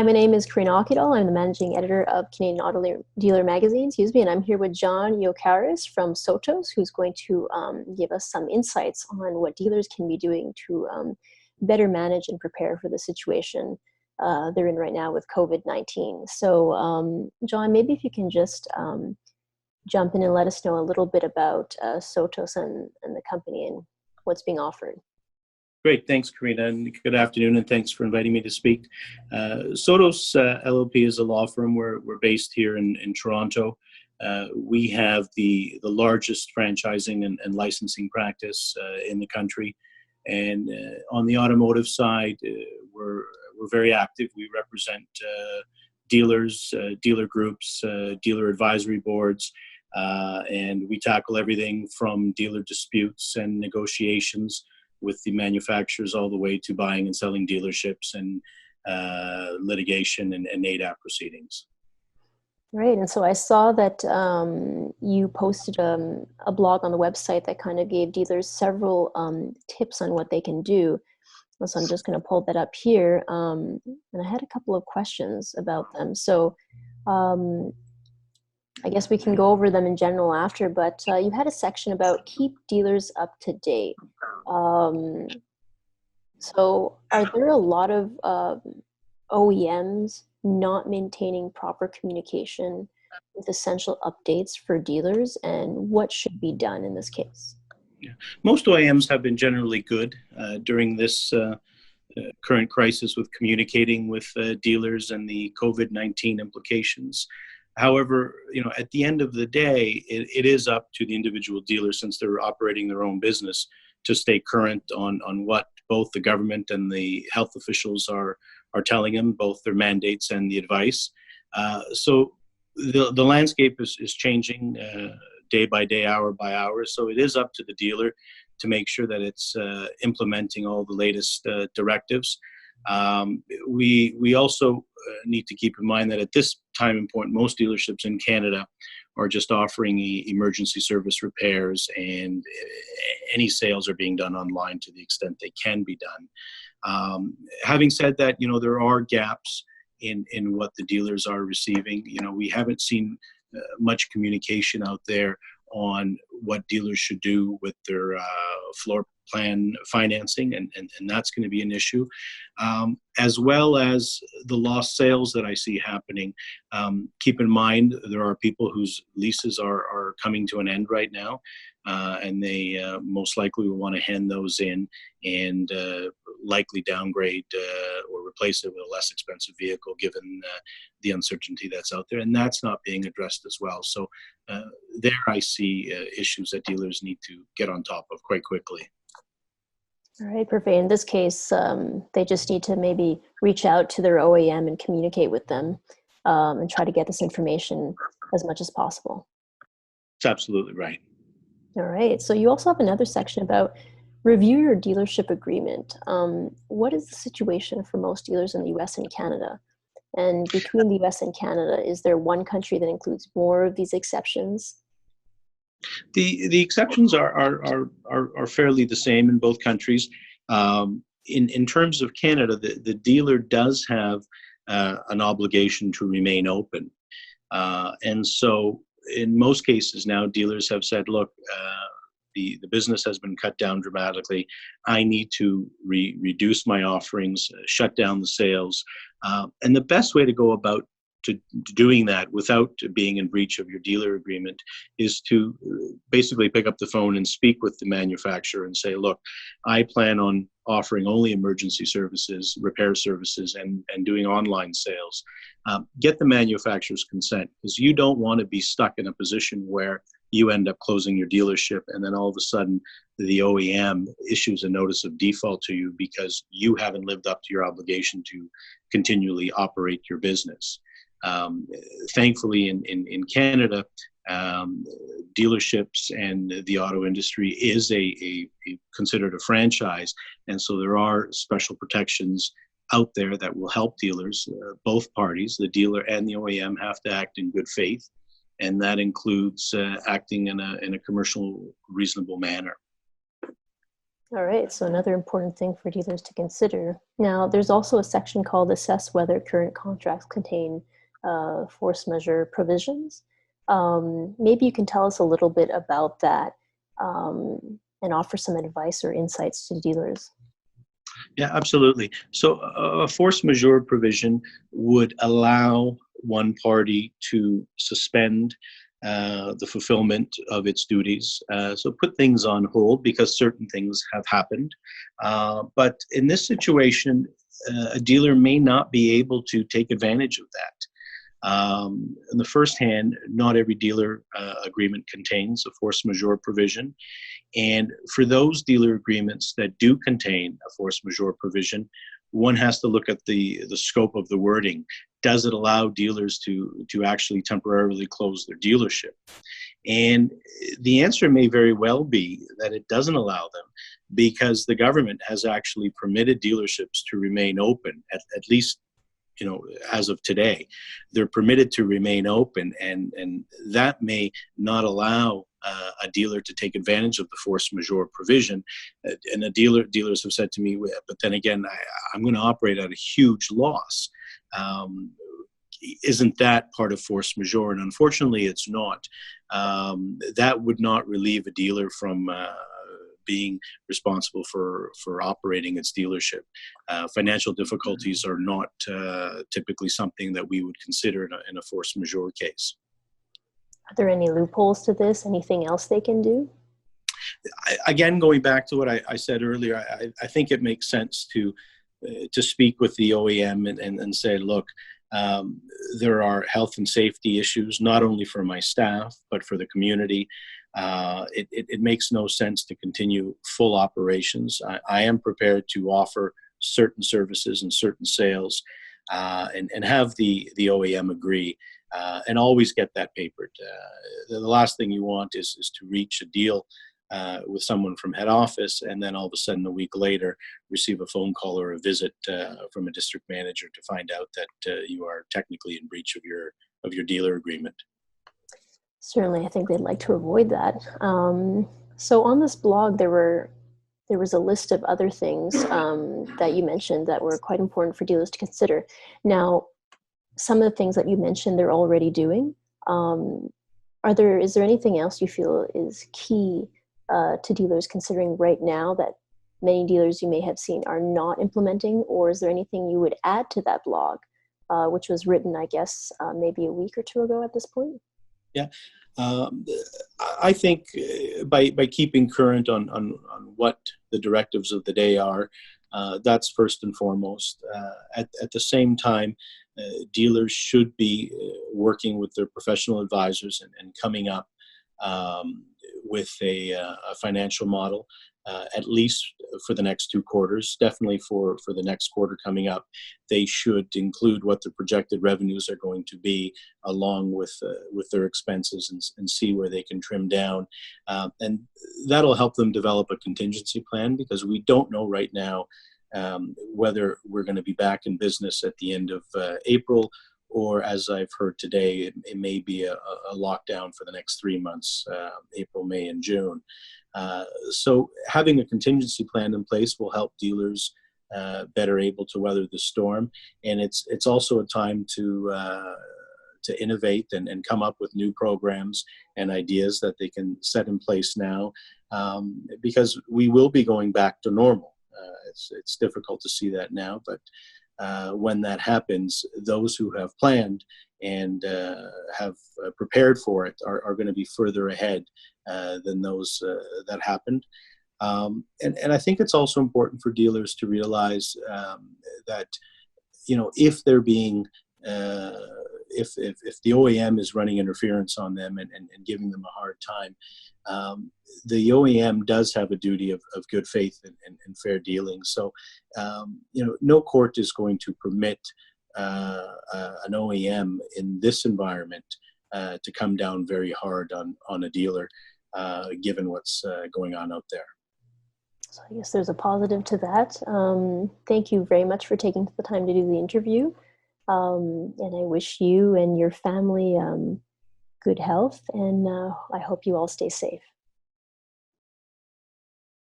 My name is Karina Akidal. I'm the managing editor of Canadian Auto Dealer Magazine, and I'm here with John Yiokaris from Sotos, who's going to give us some insights on what dealers can be doing to better manage and prepare for the situation they're in right now with COVID-19. So, John, maybe if you can just jump in and let us know a little bit about Sotos and the company and what's being offered. Great, thanks, Karina, and good afternoon, and thanks for inviting me to speak. Sotos LLP is a law firm. We're based here in Toronto. We have the largest franchising and licensing practice in the country, and on the automotive side, we're very active. We represent dealers, dealer groups, dealer advisory boards, and we tackle everything from dealer disputes and negotiations with the manufacturers all the way to buying and selling dealerships and litigation and ADAP proceedings. Right, and so I saw that you posted a blog on the website that kind of gave dealers several tips on what they can do. So I'm just going to pull that up here, and I had a couple of questions about them. So I guess we can go over them in general after, but you had a section about keep dealers up to date. So are there a lot of OEMs not maintaining proper communication with essential updates for dealers, and what should be done in this case? Yeah. Most OEMs have been generally good during this current crisis with communicating with dealers and the COVID-19 implications. However, at the end of the day, it is up to the individual dealer, since they're operating their own business, to stay current on what both the government and the health officials are telling them, both their mandates and the advice. So the landscape is changing day by day, hour by hour. So it is up to the dealer to make sure that it's implementing all the latest directives. We also need to keep in mind that at this time and point, most dealerships in Canada are just offering emergency service repairs, and any sales are being done online to the extent they can be done. Having said that, there are gaps in what the dealers are receiving. We haven't seen much communication out there on what dealers should do with their floor plan financing, and that's going to be an issue, as well as the lost sales that I see happening. Keep in mind, there are people whose leases are coming to an end right now, and they most likely will want to hand those in and likely downgrade or replace it with a less expensive vehicle, given the uncertainty that's out there, and that's not being addressed as well. So there I see issues that dealers need to get on top of quite quickly. All right, perfect. In this case, they just need to maybe reach out to their OEM and communicate with them and try to get this information as much as possible. That's absolutely right. All right. So you also have another section about review your dealership agreement. What is the situation for most dealers in the US and Canada? And between the US and Canada, is there one country that includes more of these exceptions? The exceptions are fairly the same in both countries. In terms of Canada, the dealer does have an obligation to remain open, and so in most cases now, dealers have said, look, the business has been cut down dramatically. I need to reduce my offerings, shut down the sales, and the best way to go about to doing that without being in breach of your dealer agreement is to basically pick up the phone and speak with the manufacturer and say, look, I plan on offering only emergency services, repair services, and doing online sales. Get the manufacturer's consent, because you don't want to be stuck in a position where you end up closing your dealership and then all of a sudden the OEM issues a notice of default to you because you haven't lived up to your obligation to continually operate your business. Thankfully, in Canada, dealerships and the auto industry is considered a franchise, and so there are special protections out there that will help dealers. Both parties, the dealer and the OEM, have to act in good faith, and that includes acting in a commercial, reasonable manner. All right, so another important thing for dealers to consider. Now, there's also a section called Assess Whether Current Contracts Contain Force Majeure Provisions. Maybe you can tell us a little bit about that and offer some advice or insights to dealers. Yeah, absolutely. So a force majeure provision would allow one party to suspend the fulfillment of its duties. So put things on hold because certain things have happened. But in this situation, a dealer may not be able to take advantage of that. In the first hand, not every dealer agreement contains a force majeure provision. And for those dealer agreements that do contain a force majeure provision, one has to look at the scope of the wording. Does it allow dealers to actually temporarily close their dealership? And the answer may very well be that it doesn't allow them because the government has actually permitted dealerships to remain open, at least as of today. They're permitted to remain open, and that may not allow a dealer to take advantage of the force majeure provision. And dealers have said to me, but then again, I'm going to operate at a huge loss. Isn't that part of force majeure? And unfortunately, it's not. That would not relieve a dealer from being responsible for operating its dealership. Financial difficulties are not typically something that we would consider in a force majeure case. Are there any loopholes to this? Anything else they can do? Again, going back to what I said earlier, I think it makes sense to speak with the OEM and say, look, there are health and safety issues, not only for my staff, but for the community. It makes no sense to continue full operations. I am prepared to offer certain services and certain sales and have the OEM agree and always get that papered. The last thing you want is to reach a deal with someone from head office and then all of a sudden a week later receive a phone call or a visit from a district manager to find out that you are technically in breach of your dealer agreement. Certainly, I think they'd like to avoid that. So on this blog, there was a list of other things that you mentioned that were quite important for dealers to consider. Now, some of the things that you mentioned they're already doing. Is there anything else you feel is key to dealers considering right now that many dealers you may have seen are not implementing, or is there anything you would add to that blog, which was written, I guess, maybe a week or two ago at this point? Yeah, I think by keeping current on what the directives of the day are, that's first and foremost. At the same time, dealers should be working with their professional advisors and coming up with a financial model, at least for the next 2 quarters. Definitely for the next quarter coming up, they should include what the projected revenues are going to be, along with their expenses, and see where they can trim down. And that'll help them develop a contingency plan, because we don't know right now whether we're going to be back in business at the end of April, or as I've heard today, it may be a lockdown for the next 3 months, April, May, and June. So having a contingency plan in place will help dealers better able to weather the storm. And it's also a time to innovate and come up with new programs and ideas that they can set in place now, because we will be going back to normal. It's difficult to see that now, but when that happens, those who have planned and have prepared for it are going to be further ahead than those that happened. And I think it's also important for dealers to realize that, if they're being if the OEM is running interference on them and giving them a hard time, the OEM does have a duty of good faith and fair dealing. So, no court is going to permit an OEM in this environment to come down very hard on a dealer, given what's going on out there. So I guess there's a positive to that. Thank you very much for taking the time to do the interview. And I wish you and your family good health, and I hope you all stay safe.